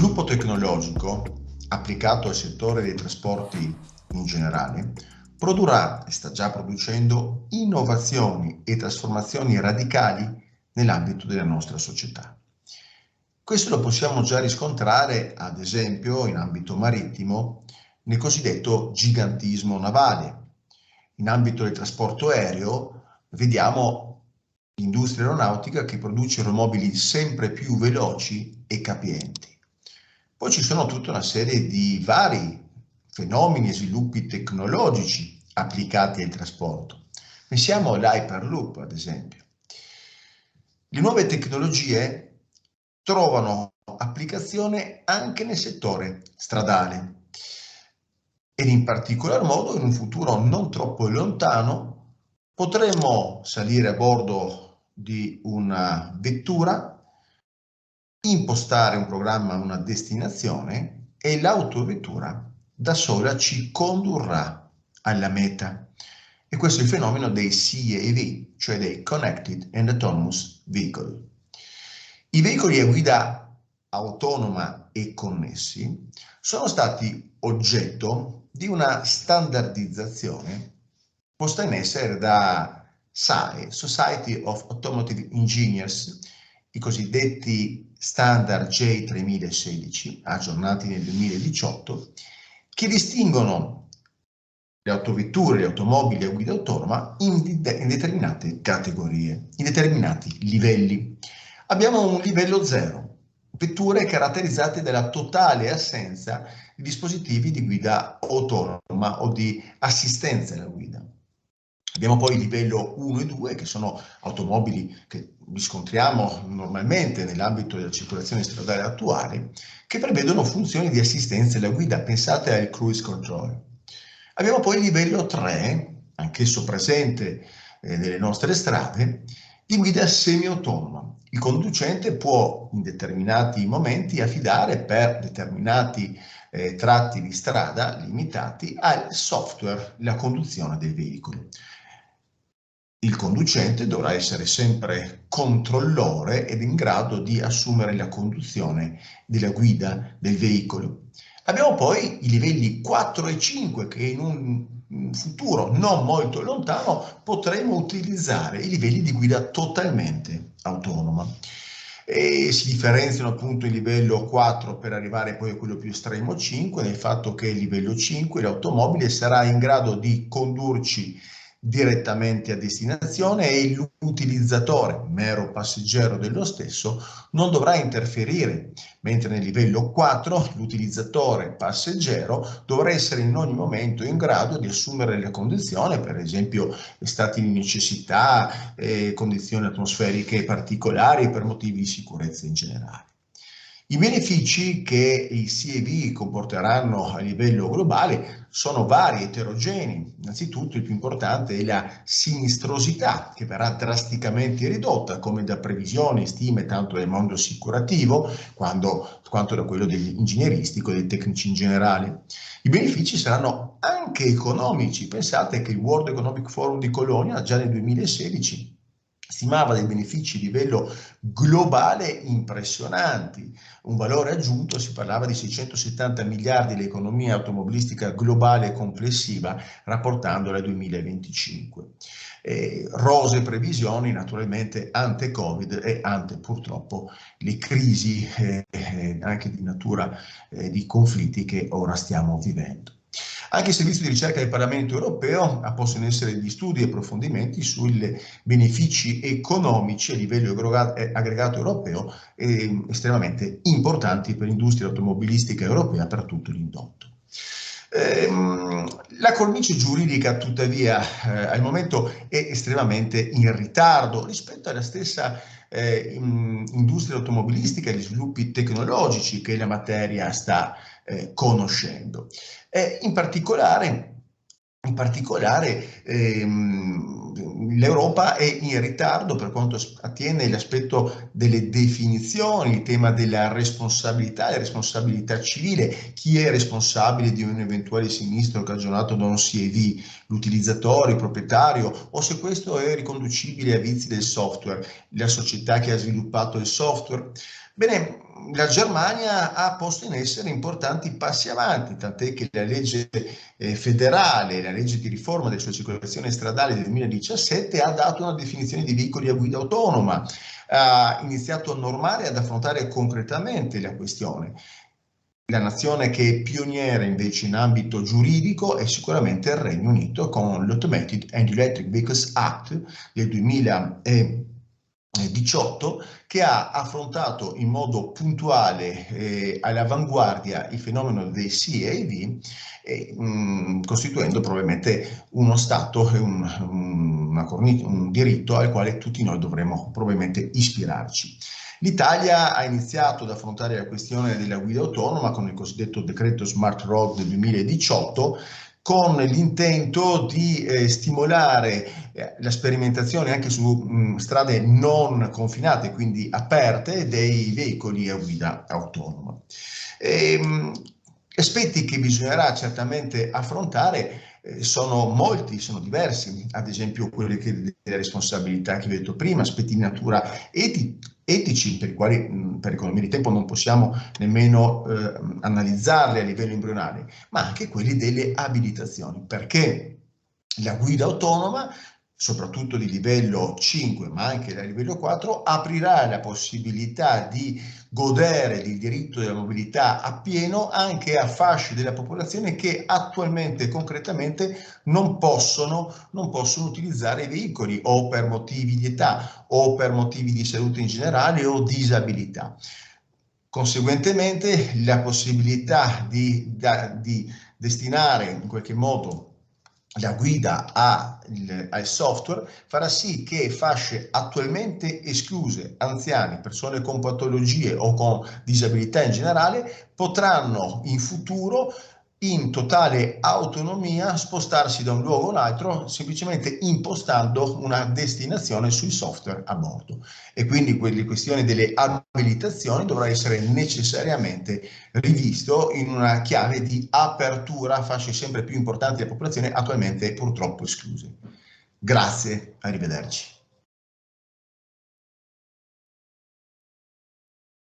sviluppo tecnologico applicato al settore dei trasporti in generale produrrà e sta già producendo innovazioni e trasformazioni radicali nell'ambito della nostra società. Questo lo possiamo già riscontrare, ad esempio, in ambito marittimo, nel cosiddetto gigantismo navale. In ambito del trasporto aereo vediamo l'industria aeronautica che produce aeromobili sempre più veloci e capienti. Poi ci sono tutta una serie di vari fenomeni e sviluppi tecnologici applicati al trasporto. Pensiamo all'Hyperloop, ad esempio. Le nuove tecnologie trovano applicazione anche nel settore stradale ed in particolar modo in un futuro non troppo lontano potremo salire a bordo di una vettura, impostare un programma, una destinazione e l'autovettura da sola ci condurrà alla meta. E questo è il fenomeno dei CAV, cioè dei Connected and Autonomous Vehicle. I veicoli a guida autonoma e connessi sono stati oggetto di una standardizzazione posta in essere da SAE, Society of Automotive Engineers, i cosiddetti standard J3016, aggiornati nel 2018, che distinguono le autovetture, le automobili a guida autonoma in determinate categorie, in determinati livelli. Abbiamo un livello 0, vetture caratterizzate dalla totale assenza di dispositivi di guida autonoma o di assistenza alla guida. Abbiamo poi il livello 1 e 2, che sono automobili che riscontriamo normalmente nell'ambito della circolazione stradale attuale, che prevedono funzioni di assistenza alla guida. Pensate al cruise control. Abbiamo poi il livello 3, anch'esso presente nelle nostre strade, di guida semi-autonoma. Il conducente può in determinati momenti affidare per determinati tratti di strada limitati al software la conduzione del veicolo. Il conducente dovrà essere sempre controllore ed in grado di assumere la conduzione della guida del veicolo. Abbiamo poi i livelli 4 e 5 che in un futuro non molto lontano potremo utilizzare, i livelli di guida totalmente autonoma. E si differenziano appunto il livello 4 per arrivare poi a quello più estremo 5, nel fatto che il livello 5 l'automobile sarà in grado di condurci direttamente a destinazione e l'utilizzatore, mero passeggero dello stesso, non dovrà interferire, mentre nel livello 4 l'utilizzatore passeggero dovrà essere in ogni momento in grado di assumere la condizione, per esempio stati di necessità, condizioni atmosferiche particolari per motivi di sicurezza in generale. I benefici che i CAV comporteranno a livello globale sono vari, eterogenei. Innanzitutto il più importante è la sinistrosità, che verrà drasticamente ridotta, come da previsioni e stime tanto del mondo assicurativo quanto da quello ingegneristico e dei tecnici in generale. I benefici saranno anche economici. Pensate che il World Economic Forum di Colonia già nel 2016 stimava dei benefici a livello globale impressionanti, un valore aggiunto, si parlava di 670 miliardi l'economia automobilistica globale complessiva, rapportandola al 2025. Rose previsioni naturalmente ante Covid e ante purtroppo le crisi anche di natura di conflitti che ora stiamo vivendo. Anche il Servizio di Ricerca del Parlamento Europeo ha posto in essere degli studi e approfondimenti sui benefici economici a livello aggregato europeo estremamente importanti per l'industria automobilistica europea, per tutto l'indotto. La cornice giuridica tuttavia al momento è estremamente in ritardo rispetto alla stessa industria automobilistica e gli sviluppi tecnologici che la materia sta conoscendo. In particolare l'Europa è in ritardo per quanto attiene l'aspetto delle definizioni, il tema della responsabilità, la responsabilità civile, chi è responsabile di un eventuale sinistro cagionato da un CAV, l'utilizzatore, il proprietario, o se questo è riconducibile a vizi del software, la società che ha sviluppato il software. Bene, la Germania ha posto in essere importanti passi avanti, tant'è che la legge federale, la legge di riforma della circolazione stradale del 2017 ha dato una definizione di veicoli a guida autonoma, ha iniziato a normare e ad affrontare concretamente la questione. La nazione che è pioniera invece in ambito giuridico è sicuramente il Regno Unito con l'Automated and Electric Vehicles Act del 2018 che ha affrontato in modo puntuale all'avanguardia il fenomeno dei CAV, costituendo probabilmente uno stato e un diritto al quale tutti noi dovremmo probabilmente ispirarci. L'Italia ha iniziato ad affrontare la questione della guida autonoma con il cosiddetto decreto Smart Road del 2018, con l'intento di stimolare la sperimentazione anche su strade non confinate, quindi aperte, dei veicoli a guida autonoma. Aspetti che bisognerà certamente affrontare sono molti, sono diversi, ad esempio quelli delle responsabilità che vi ho detto prima, aspetti di natura etici per i quali per economia di tempo non possiamo nemmeno analizzarli a livello embrionale, ma anche quelli delle abilitazioni, perché la guida autonoma, soprattutto di livello 5 ma anche da livello 4, aprirà la possibilità di godere del diritto della mobilità appieno anche a fasce della popolazione che attualmente concretamente non possono utilizzare i veicoli o per motivi di età o per motivi di salute in generale o disabilità. Conseguentemente la possibilità di destinare in qualche modo la guida al software farà sì che fasce attualmente escluse, anziani, persone con patologie o con disabilità in generale, potranno in futuro in totale autonomia spostarsi da un luogo all'altro semplicemente impostando una destinazione sui software a bordo. E quindi quelle questioni delle abilitazioni dovrà essere necessariamente rivisto in una chiave di apertura a fasce sempre più importanti della popolazione attualmente purtroppo escluse. Grazie, arrivederci.